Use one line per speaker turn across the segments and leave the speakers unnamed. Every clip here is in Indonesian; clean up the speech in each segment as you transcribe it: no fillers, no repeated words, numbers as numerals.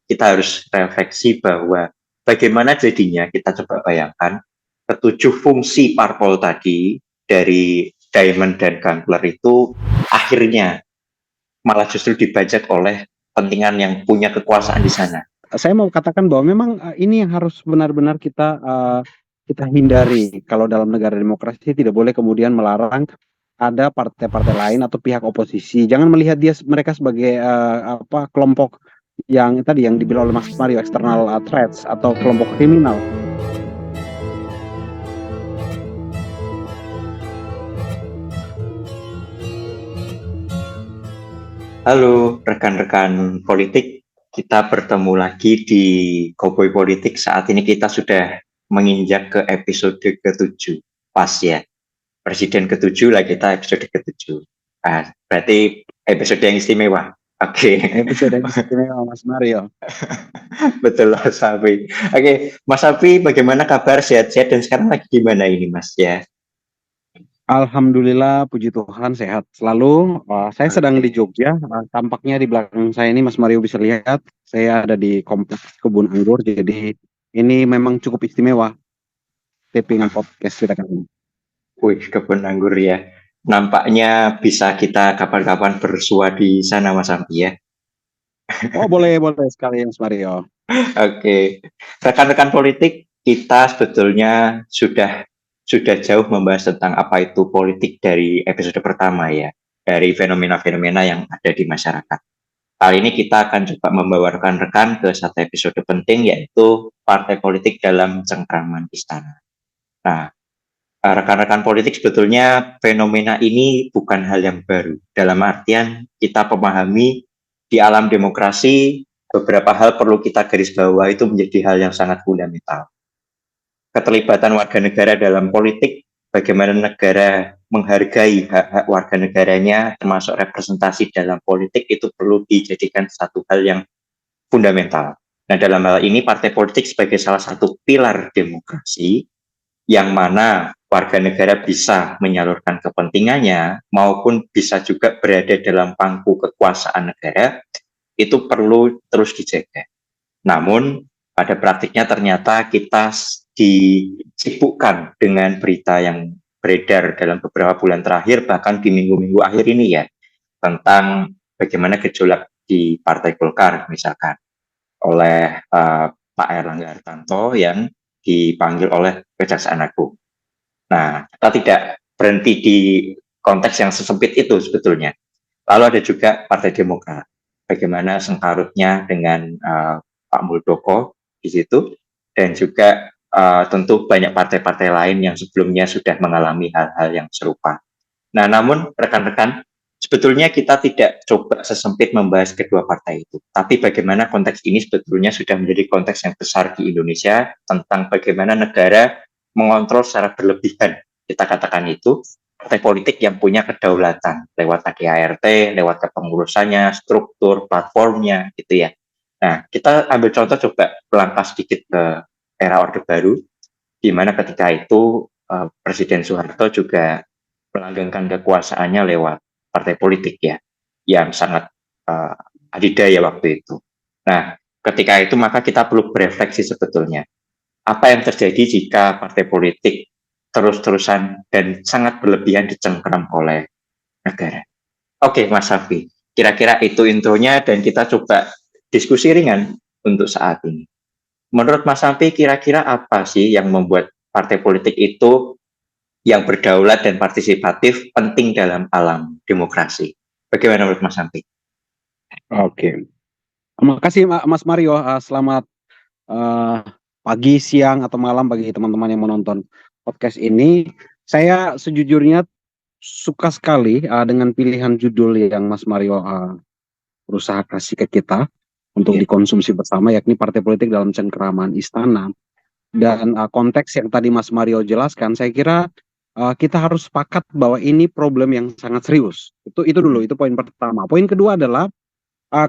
kita harus refleksi bahwa bagaimana jadinya kita coba bayangkan ketujuh fungsi parpol tadi dari Diamond dan Gambler itu akhirnya malah justru dibajak oleh kepentingan yang punya kekuasaan di sana.
Saya mau katakan bahwa memang ini yang harus benar-benar kita hindari. Kalau dalam negara demokrasi tidak boleh kemudian melarang ada partai-partai lain atau pihak oposisi. Jangan melihat mereka sebagai kelompok yang tadi yang dibilang oleh Mas Mario external threats atau kelompok kriminal.
Halo rekan-rekan politik, kita bertemu lagi di Cowboy Politik. Saat ini kita sudah menginjak ke episode ke-7. Pas ya, Presiden ke-7 lah kita episode ke-7. Berarti episode yang istimewa. Oke.
Episode yang istimewa Mas Mario.
Betul Mas Safi. Oke, Mas Safi bagaimana kabar? Sehat-sehat dan sekarang lagi gimana ini Mas ya?
Alhamdulillah, puji Tuhan sehat selalu. Saya sedang di Jogja. Tampaknya di belakang saya ini Mas Mario bisa lihat, saya ada di kompleks kebun anggur. Jadi ini memang cukup istimewa taping podcast kita kali ini.
Wih, kebun anggur ya. Nampaknya bisa kita kapan-kapan bersua di sana Mas Safi ya.
Oh boleh sekali Mas Mario.
Oke, rekan-rekan politik, kita sebetulnya sudah jauh membahas tentang apa itu politik dari episode pertama ya, dari fenomena-fenomena yang ada di masyarakat. Kali ini kita akan coba membawa rekan-rekan ke satu episode penting, yaitu partai politik dalam cengkraman istana. Nah, rekan-rekan politik, sebetulnya fenomena ini bukan hal yang baru. Dalam artian kita memahami di alam demokrasi beberapa hal perlu kita garis bawah, itu menjadi hal yang sangat fundamental. Keterlibatan warga negara dalam politik, bagaimana negara menghargai hak-hak warga negaranya, termasuk representasi dalam politik, itu perlu dijadikan satu hal yang fundamental. Nah, dalam hal ini partai politik sebagai salah satu pilar demokrasi, yang mana warga negara bisa menyalurkan kepentingannya maupun bisa juga berada dalam pangku kekuasaan negara, itu perlu terus dijaga. Namun pada praktiknya ternyata kita disibukkan dengan berita yang beredar dalam beberapa bulan terakhir, bahkan di minggu-minggu akhir ini ya, tentang bagaimana gejolak di Partai Golkar misalkan oleh Pak Erlangga Hartarto yang dipanggil oleh Kejaksaan Agung. Nah, kita tidak berhenti di konteks yang sesempit itu sebetulnya. Lalu ada juga Partai Demokrat. Bagaimana sengkarutnya dengan Pak Muldoko di situ, dan juga tentu banyak partai-partai lain yang sebelumnya sudah mengalami hal-hal yang serupa. Nah, namun rekan-rekan, sebetulnya kita tidak coba sesempit membahas kedua partai itu, tapi bagaimana konteks ini sebetulnya sudah menjadi konteks yang besar di Indonesia tentang bagaimana negara mengontrol secara berlebihan, kita katakan itu, partai politik yang punya kedaulatan lewat ADART, lewat kepengurusannya, struktur, platformnya, gitu ya. Nah, kita ambil contoh coba melangkah sedikit ke era Orde Baru, di mana ketika itu Presiden Soeharto juga melanggengkan kekuasaannya lewat partai politik ya, yang sangat adidaya waktu itu. Nah, ketika itu maka kita perlu berefleksi sebetulnya, apa yang terjadi jika partai politik terus-terusan dan sangat berlebihan dicengkram oleh negara. Oke, Mas Safi, kira-kira itu intronya dan kita coba diskusi ringan untuk saat ini. Menurut Mas Safi, kira-kira apa sih yang membuat partai politik itu yang berdaulat dan partisipatif penting dalam alam demokrasi? Bagaimana menurut Mas Safi?
Oke, terima kasih Mas Mario. Selamat pagi, siang, atau malam bagi teman-teman yang menonton podcast ini. Saya sejujurnya suka sekali dengan pilihan judul yang Mas Mario berusaha kasih ke kita untuk dikonsumsi bersama, yakni partai politik dalam cengkeraman istana. Dan konteks yang tadi Mas Mario jelaskan, saya kira kita harus sepakat bahwa ini problem yang sangat serius. Itu dulu, itu poin pertama. Poin kedua adalah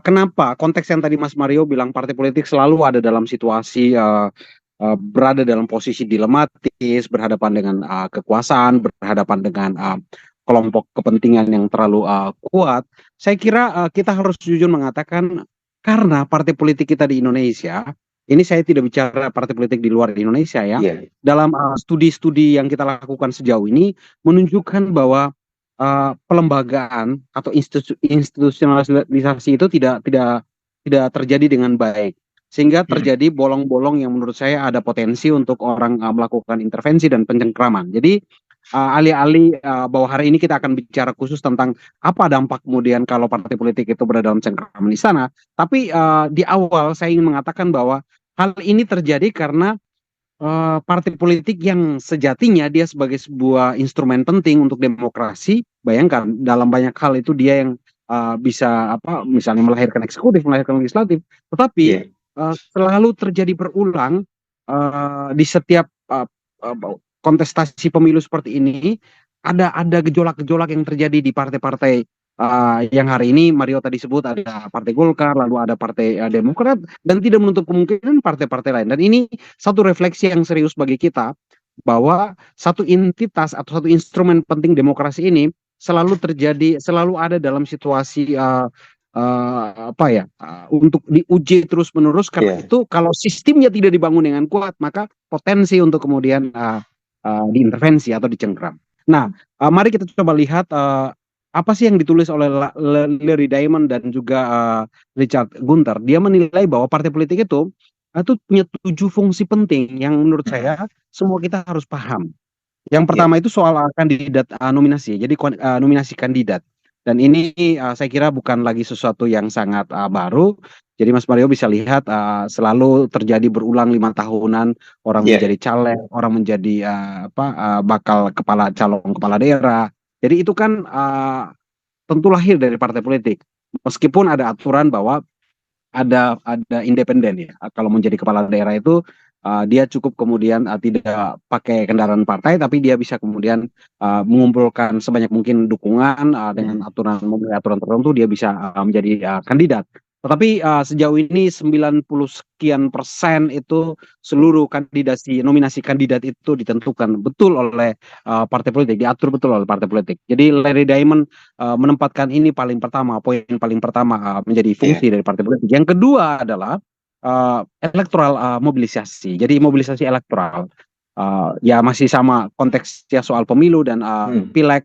kenapa konteks yang tadi Mas Mario bilang partai politik selalu ada dalam situasi berada dalam posisi dilematis, berhadapan dengan kekuasaan, berhadapan dengan kelompok kepentingan yang terlalu kuat. Saya kira kita harus jujur mengatakan Karena partai politik kita di Indonesia, ini saya tidak bicara partai politik di luar Indonesia ya,
Iya,
dalam studi-studi yang kita lakukan sejauh ini menunjukkan bahwa pelembagaan atau institusionalisasi itu tidak terjadi dengan baik, sehingga
mhm,
terjadi bolong-bolong yang menurut saya ada potensi untuk orang melakukan intervensi dan pencengkraman. Jadi alih-alih bahwa hari ini kita akan bicara khusus tentang apa dampak kemudian kalau partai politik itu berada dalam cengkraman di sana, tapi di awal saya ingin mengatakan bahwa hal ini terjadi karena partai politik yang sejatinya dia sebagai sebuah instrumen penting untuk demokrasi. Bayangkan dalam banyak hal itu dia yang bisa apa misalnya melahirkan eksekutif, melahirkan legislatif, tetapi
iya,
selalu terjadi berulang di setiap kontestasi pemilu seperti ini ada gejolak-gejolak yang terjadi di partai-partai yang hari ini Mario tadi sebut ada Partai Golkar, lalu ada Partai Demokrat, dan tidak menutup kemungkinan partai-partai lain. Dan ini satu refleksi yang serius bagi kita bahwa satu entitas atau satu instrumen penting demokrasi ini selalu terjadi, selalu ada dalam situasi apa ya untuk diuji terus menerus. Karena
iya,
itu kalau sistemnya tidak dibangun dengan kuat maka potensi untuk kemudian diintervensi atau dicengkram. Nah, mari kita coba lihat apa sih yang ditulis oleh Larry Diamond dan juga Richard Gunter. Dia menilai bahwa partai politik itu punya 7 fungsi penting yang menurut
mhm,
saya semua kita harus paham. Yang
iya,
pertama itu soal kandidat nominasi. Jadi nominasi kandidat. Dan ini saya kira bukan lagi sesuatu yang sangat baru. Jadi Mas Mario bisa lihat selalu terjadi berulang 5 tahunan orang
iya,
menjadi caleg, orang menjadi bakal calon kepala daerah. Jadi itu kan tentu lahir dari partai politik. Meskipun ada aturan bahwa ada independen ya. Kalau menjadi kepala daerah itu dia cukup kemudian tidak pakai kendaraan partai, tapi dia bisa kemudian mengumpulkan sebanyak mungkin dukungan dengan
mhm,
memenuhi aturan tertentu dia bisa menjadi kandidat. Tetapi sejauh ini 90 sekian persen itu seluruh kandidasi nominasi kandidat itu ditentukan betul oleh partai politik, diatur betul oleh partai politik. Jadi Larry Diamond menempatkan ini poin paling pertama menjadi
iya,
fungsi dari partai politik. Yang kedua adalah elektoral mobilisasi. Jadi mobilisasi elektoral ya masih sama konteksnya soal pemilu dan
mhm,
pileg.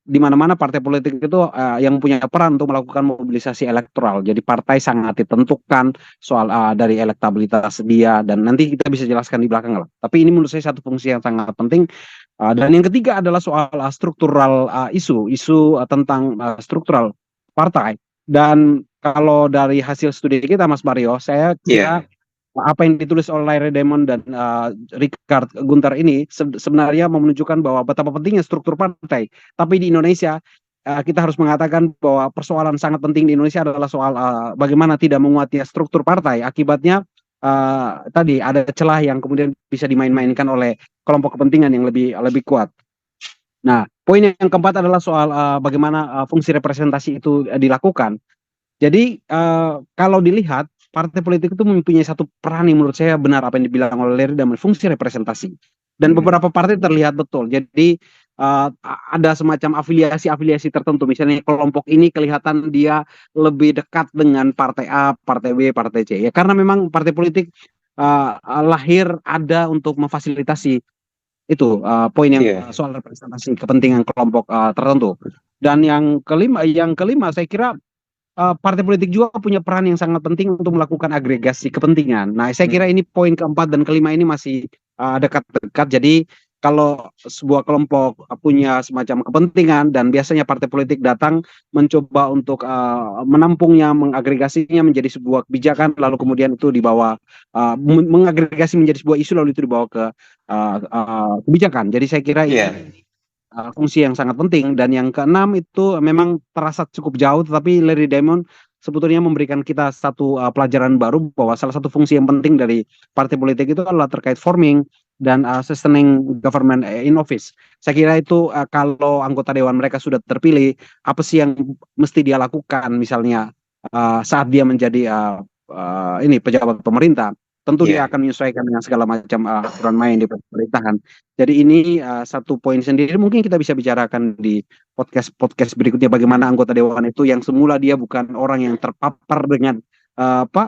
Di mana-mana partai politik itu yang punya peran untuk melakukan mobilisasi elektoral. Jadi partai sangat ditentukan soal dari elektabilitas dia dan nanti kita bisa jelaskan di belakang lah. Tapi ini menurut saya satu fungsi yang sangat penting. Dan yang ketiga adalah soal struktural isu tentang struktural partai. Dan kalau dari hasil studi kita, Mas Mario, saya kira
iya,
apa yang ditulis oleh Larry Diamond dan Richard Gunter ini sebenarnya menunjukkan bahwa betapa pentingnya struktur partai. Tapi di Indonesia kita harus mengatakan bahwa persoalan sangat penting di Indonesia adalah soal bagaimana tidak menguatnya struktur partai. Akibatnya tadi ada celah yang kemudian bisa dimain-mainkan oleh kelompok kepentingan yang lebih lebih kuat. Nah, poin yang keempat adalah soal bagaimana fungsi representasi itu dilakukan. Jadi kalau dilihat partai politik itu mempunyai satu peran yang menurut saya benar apa yang dibilang oleh Larry dan fungsi representasi. Dan
mhm,
beberapa partai terlihat betul. Jadi ada semacam afiliasi-afiliasi tertentu. Misalnya kelompok ini kelihatan dia lebih dekat dengan partai A, partai B, partai C. Ya karena memang partai politik lahir ada untuk memfasilitasi itu poin yang
iya,
soal representasi kepentingan kelompok tertentu. Dan yang kelima saya kira partai politik juga punya peran yang sangat penting untuk melakukan agregasi kepentingan. Nah, saya kira
mhm,
ini poin keempat dan kelima ini masih dekat-dekat. Jadi kalau sebuah kelompok punya semacam kepentingan dan biasanya partai politik datang mencoba untuk menampungnya, mengagregasinya menjadi sebuah kebijakan, lalu kemudian itu dibawa mengagregasi menjadi sebuah isu lalu itu dibawa ke kebijakan. Jadi saya kira ini
iya,
fungsi yang sangat penting. Dan yang keenam itu memang terasa cukup jauh, tetapi Larry Diamond sebetulnya memberikan kita satu pelajaran baru bahwa salah satu fungsi yang penting dari partai politik itu adalah terkait forming dan sustaining government in office. Saya kira itu kalau anggota dewan mereka sudah terpilih, apa sih yang mesti dia lakukan misalnya saat dia menjadi ini pejabat pemerintah. Tentu dia
iya,
akan menyesuaikan dengan segala macam aturan main di pemerintahan. Jadi ini satu poin sendiri mungkin kita bisa bicarakan di podcast-podcast berikutnya bagaimana
mhm,
anggota dewan itu yang semula dia bukan orang yang terpapar dengan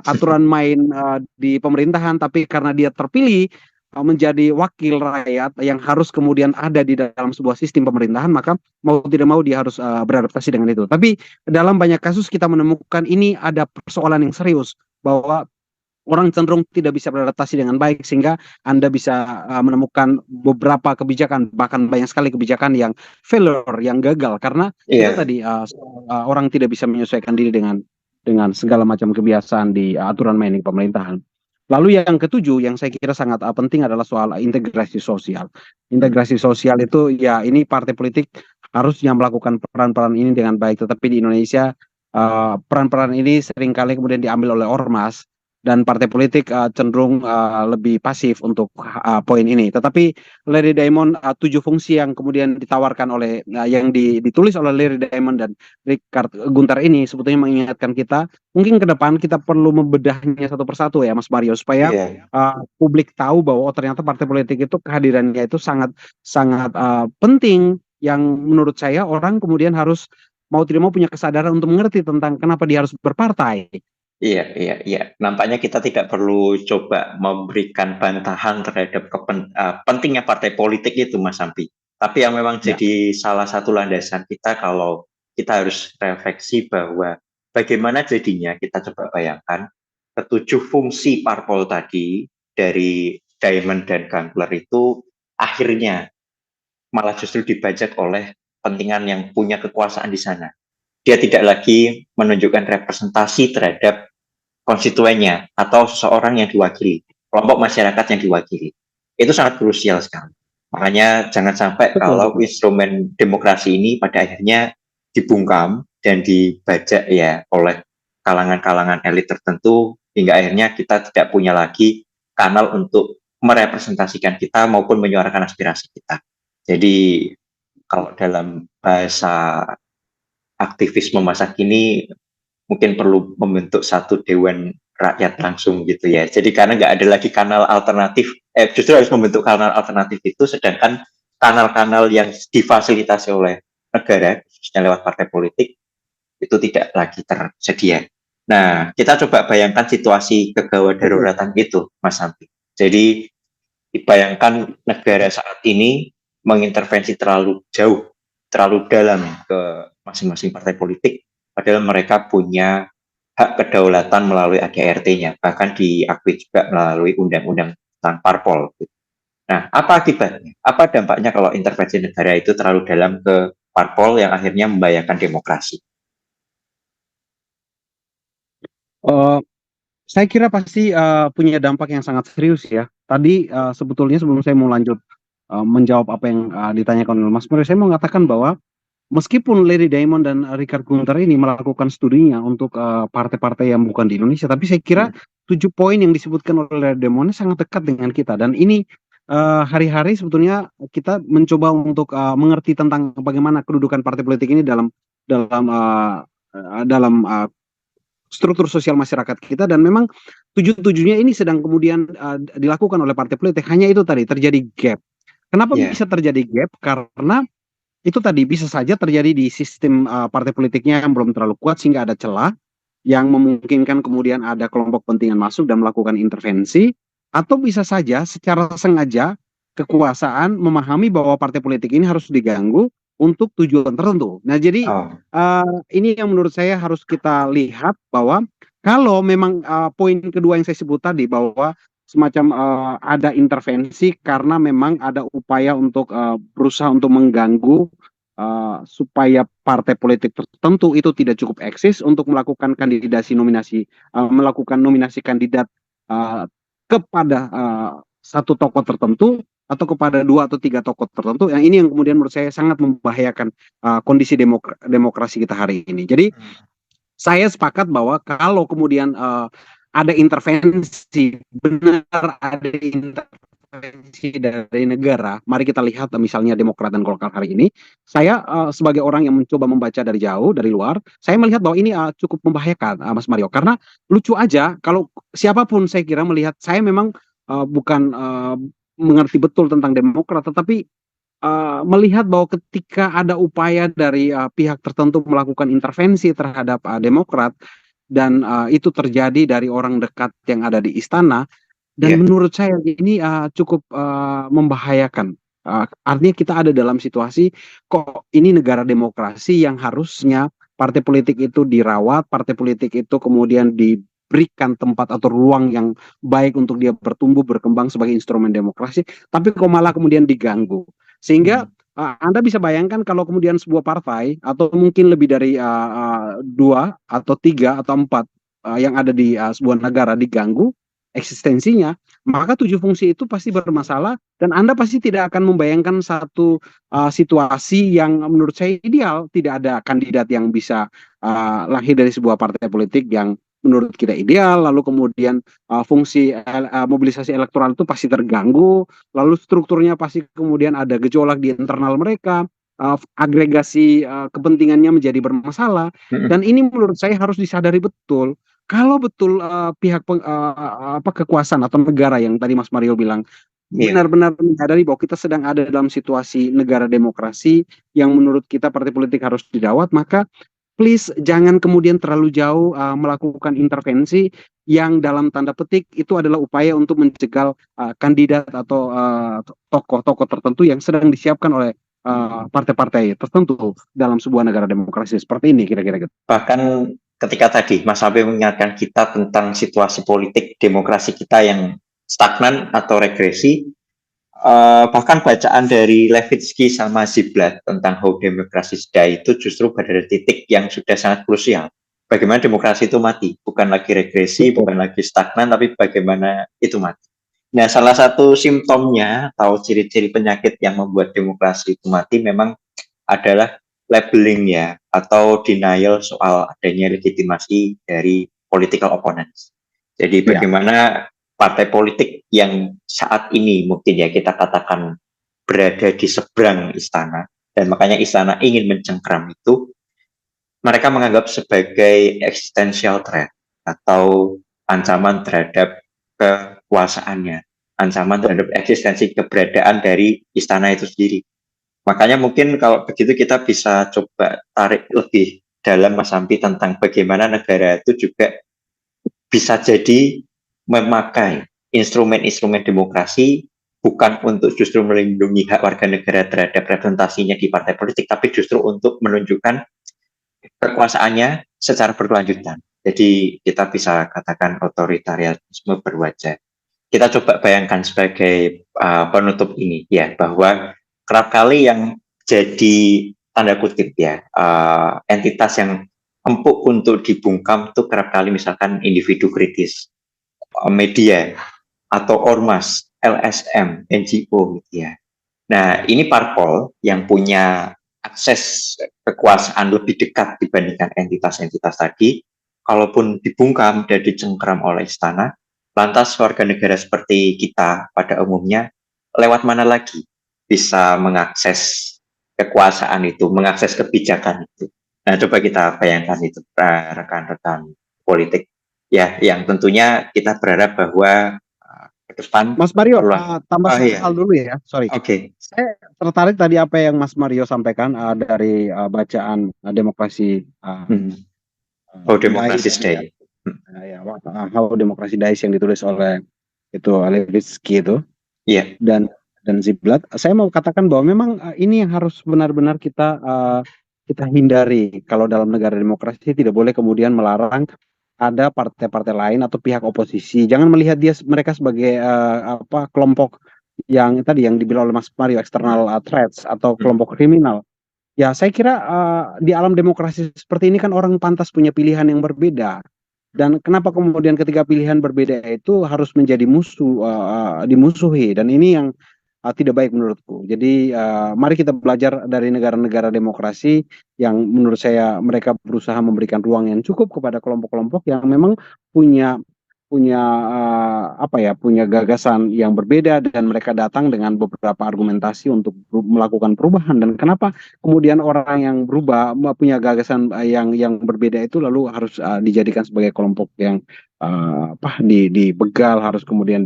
aturan main di pemerintahan, tapi karena dia terpilih menjadi wakil rakyat yang harus kemudian ada di dalam sebuah sistem pemerintahan, maka mau tidak mau dia harus beradaptasi dengan itu. Tapi dalam banyak kasus kita menemukan ini ada persoalan yang serius bahwa orang cenderung tidak bisa beradaptasi dengan baik sehingga Anda bisa menemukan beberapa kebijakan, bahkan banyak sekali kebijakan yang failure, yang gagal karena itu
Iya,
tadi orang tidak bisa menyesuaikan diri dengan segala macam kebiasaan di aturan main di pemerintahan. Lalu yang ketujuh yang saya kira sangat penting adalah soal integrasi sosial.
hmm,
Integrasi sosial itu ya ini partai politik harusnya melakukan peran-peran ini dengan baik, tetapi di Indonesia peran-peran ini seringkali kemudian diambil oleh ormas dan partai politik cenderung lebih pasif untuk poin ini. Tetapi Larry Diamond 7 fungsi yang kemudian ditawarkan oleh yang ditulis oleh Larry Diamond dan Richard Gunter ini sebetulnya mengingatkan kita mungkin ke depan kita perlu membedahnya satu persatu ya Mas Mario supaya
iya,
publik tahu bahwa ternyata partai politik itu kehadirannya itu sangat sangat penting yang menurut saya orang kemudian harus mau tidak mau punya kesadaran untuk mengerti tentang kenapa dia harus berpartai.
iya, iya, iya. Nampaknya kita tidak perlu coba memberikan bantahan terhadap pentingnya partai politik itu, Mas Sampi. Tapi yang memang
Ya.
jadi salah satu landasan kita kalau kita harus refleksi bahwa bagaimana jadinya kita coba bayangkan ketujuh fungsi parpol tadi dari Diamond dan Gangler itu akhirnya malah justru dibajak oleh kepentingan yang punya kekuasaan di sana. Dia tidak lagi menunjukkan representasi terhadap konstituennya atau seseorang yang diwakili, kelompok masyarakat yang diwakili. Itu sangat krusial sekali. Makanya jangan sampai
Betul,
kalau
betul.
instrumen demokrasi ini pada akhirnya dibungkam dan dibajak ya oleh kalangan-kalangan elit tertentu hingga akhirnya kita tidak punya lagi kanal untuk merepresentasikan kita maupun menyuarakan aspirasi kita. Jadi kalau dalam bahasa aktivisme masa kini mungkin perlu membentuk satu dewan rakyat langsung gitu ya. Jadi karena nggak ada lagi kanal alternatif, justru harus membentuk kanal alternatif itu, sedangkan kanal-kanal yang difasilitasi oleh negara, khususnya lewat partai politik, itu tidak lagi tersedia. Nah, kita coba bayangkan situasi kegawat
Betul.
daruratan itu, Mas Santi. Jadi, dibayangkan negara saat ini mengintervensi terlalu jauh, terlalu dalam ke masing-masing partai politik, padahal mereka punya hak kedaulatan melalui ADRT-nya, bahkan diakui juga melalui undang-undang tentang parpol. Nah, apa akibatnya? Apa dampaknya kalau intervensi negara itu terlalu dalam ke parpol yang akhirnya membahayakan demokrasi?
Eh, saya kira pasti punya dampak yang sangat serius ya. Tadi sebetulnya sebelum saya mau lanjut menjawab apa yang ditanyakan oleh Mas Mario, saya mau mengatakan bahwa meskipun Larry Diamond dan Richard Gunter ini melakukan studinya untuk partai-partai yang bukan di Indonesia, tapi saya kira 7 poin yang disebutkan oleh Larry Diamond sangat dekat dengan kita dan ini hari-hari sebetulnya kita mencoba untuk mengerti tentang bagaimana kedudukan partai politik ini dalam struktur sosial masyarakat kita dan memang tujuh-tujuhnya ini sedang kemudian dilakukan oleh partai politik. Hanya itu tadi terjadi gap. Kenapa
Ya,
bisa terjadi gap? Karena itu tadi bisa saja terjadi di sistem partai politiknya yang belum terlalu kuat sehingga ada celah yang memungkinkan kemudian ada kelompok kepentingan masuk dan melakukan intervensi atau bisa saja secara sengaja kekuasaan memahami bahwa partai politik ini harus diganggu untuk tujuan tertentu. Nah, jadi
oh,
ini yang menurut saya harus kita lihat bahwa kalau memang poin kedua yang saya sebut tadi bahwa semacam ada intervensi karena memang ada upaya untuk berusaha untuk mengganggu supaya partai politik tertentu itu tidak cukup eksis untuk melakukan kandidasi nominasi, melakukan nominasi kandidat uh, kepada satu tokoh tertentu atau kepada 2 atau 3 tokoh tertentu. Yang ini yang kemudian menurut saya sangat membahayakan kondisi demokrasi kita hari ini. Jadi saya sepakat bahwa kalau kemudian ada intervensi, benar ada intervensi dari negara, mari kita lihat misalnya Demokrat dan Golkar hari ini, saya sebagai orang yang mencoba membaca dari jauh, dari luar, saya melihat bahwa ini cukup membahayakan Mas Mario, karena lucu aja kalau siapapun saya kira melihat, saya memang bukan mengerti betul tentang Demokrat, tetapi melihat bahwa ketika ada upaya dari pihak tertentu melakukan intervensi terhadap Demokrat, dan itu terjadi dari orang dekat yang ada di istana. Dan
Ya.
menurut saya ini cukup membahayakan. Artinya kita ada dalam situasi kok ini negara demokrasi yang harusnya partai politik itu dirawat, partai politik itu kemudian diberikan tempat atau ruang yang baik untuk dia bertumbuh, berkembang sebagai instrumen demokrasi, tapi kok malah kemudian diganggu. Sehingga Anda bisa bayangkan kalau kemudian sebuah partai atau mungkin lebih dari dua atau tiga atau empat yang ada di sebuah negara diganggu eksistensinya, maka tujuh fungsi itu pasti bermasalah dan Anda pasti tidak akan membayangkan satu situasi yang menurut saya ideal. Tidak ada kandidat yang bisa lahir dari sebuah partai politik yang menurut kita ideal, lalu kemudian fungsi mobilisasi elektoral itu pasti terganggu, lalu strukturnya pasti kemudian ada gejolak di internal mereka, agregasi kepentingannya menjadi bermasalah, dan ini menurut saya harus disadari betul. Kalau betul pihak kekuasaan atau negara yang tadi Mas Mario bilang
Iya.
benar-benar menyadari bahwa kita sedang ada dalam situasi negara demokrasi yang menurut kita partai politik harus dirawat, maka please jangan kemudian terlalu jauh melakukan intervensi yang dalam tanda petik itu adalah upaya untuk mencegal kandidat atau tokoh-tokoh tertentu yang sedang disiapkan oleh partai-partai tertentu dalam sebuah negara demokrasi seperti ini kira-kira gitu.
Bahkan ketika tadi Mas Abe mengingatkan kita tentang situasi politik demokrasi kita yang stagnan atau regresi, bahkan bacaan dari Levitsky sama Ziblatt tentang how demokrasi die itu justru pada titik yang sudah sangat krusial. Bagaimana demokrasi itu mati, bukan lagi regresi, bukan lagi stagnan, tapi bagaimana itu mati. Nah, salah satu simptomnya atau ciri-ciri penyakit yang membuat demokrasi itu mati memang adalah labeling ya atau denial soal adanya legitimasi dari political opponents. Jadi bagaimana partai politik yang saat ini mungkin ya kita katakan berada di seberang istana dan makanya istana ingin mencengkram itu, mereka menganggap sebagai existential threat atau ancaman terhadap kekuasaannya, ancaman terhadap eksistensi keberadaan dari istana itu sendiri. Makanya mungkin kalau begitu kita bisa coba tarik lebih dalam Mas Ampi tentang bagaimana negara itu juga bisa jadi memakai instrumen-instrumen demokrasi bukan untuk justru melindungi hak warga negara terhadap representasinya di partai politik, tapi justru untuk menunjukkan kekuasaannya secara berkelanjutan. Jadi kita bisa katakan otoritarianisme berwajah. Kita coba bayangkan sebagai penutup ini ya bahwa kerap kali yang jadi tanda kutip ya entitas yang empuk untuk dibungkam itu kerap kali misalkan individu kritis, media atau ormas, LSM, NGO gitu ya. Nah, ini parpol yang punya akses kekuasaan lebih dekat dibandingkan entitas-entitas tadi, kalaupun dibungkam dan dicengkram oleh istana, lantas warga negara seperti kita pada umumnya lewat mana lagi bisa mengakses kekuasaan itu, mengakses kebijakan itu. Nah, coba kita bayangkan itu, rekan-rekan politik. Ya, yang tentunya kita berharap bahwa ke depan
Mas Mario, tambah
oh
satu
iya,
hal dulu ya, sorry.
oke.
Saya tertarik tadi apa yang Mas Mario sampaikan dari bacaan demokrasi
Hmm. Oh,
DAI
demokrasi
tadi ya,
stay. Hmm.
How Demokrasi Dies yang ditulis oleh itu Levitsky itu
Iya,
dan Ziblatt. Saya mau katakan bahwa memang ini yang harus benar-benar kita hindari. Kalau dalam negara demokrasi tidak boleh kemudian melarang ada partai-partai lain atau pihak oposisi. Jangan melihat mereka sebagai kelompok yang tadi yang dibilang oleh Mas Mario external threats atau kelompok kriminal. Ya, saya kira di alam demokrasi seperti ini kan orang pantas punya pilihan yang berbeda. Dan kenapa kemudian ketika pilihan berbeda itu harus menjadi dimusuhi, dan ini yang tidak baik menurutku. Jadi mari kita belajar dari negara-negara demokrasi yang menurut saya mereka berusaha memberikan ruang yang cukup kepada kelompok-kelompok yang memang punya punya punya gagasan yang berbeda, dan mereka datang dengan beberapa argumentasi untuk melakukan perubahan. Dan kenapa kemudian orang yang berubah punya gagasan yang berbeda itu lalu harus dijadikan sebagai kelompok yang dibegal, harus kemudian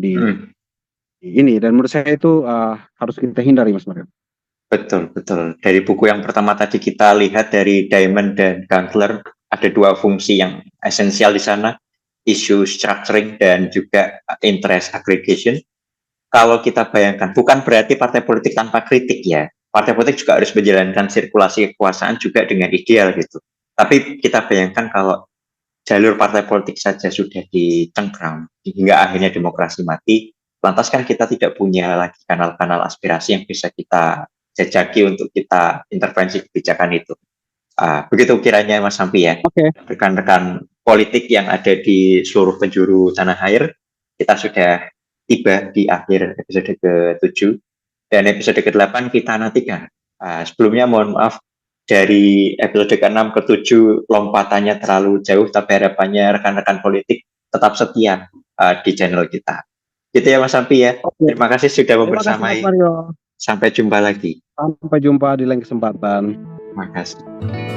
ini, dan menurut saya itu harus kita hindari, Mas Mario.
betul, betul. Dari buku yang pertama tadi kita lihat dari Diamond dan Gangler, ada dua fungsi yang esensial di sana, isu structuring dan juga interest aggregation. Kalau kita bayangkan, bukan berarti partai politik tanpa kritik ya. Partai politik juga harus menjalankan sirkulasi kekuasaan juga dengan ideal gitu. Tapi kita bayangkan kalau jalur partai politik saja sudah dicengkram hingga akhirnya demokrasi mati, lantas kan kita tidak punya lagi kanal-kanal aspirasi yang bisa kita jajaki untuk kita intervensi kebijakan itu. Begitu kiranya Mas Sampi ya.
Oke.
Rekan-rekan politik yang ada di seluruh penjuru tanah air, kita sudah tiba di akhir episode ke-7 dan episode ke-8 kita nantikan. Sebelumnya mohon maaf dari episode ke-6 ke-7 lompatannya terlalu jauh, tapi harapannya rekan-rekan politik tetap setia di channel kita. Gitu ya Mas Sampi ya.
Oke.
Terima kasih sudah
Terima kasih
membersamai.
Mas Mario.
Sampai jumpa lagi.
Sampai jumpa di lain kesempatan.
Terima kasih.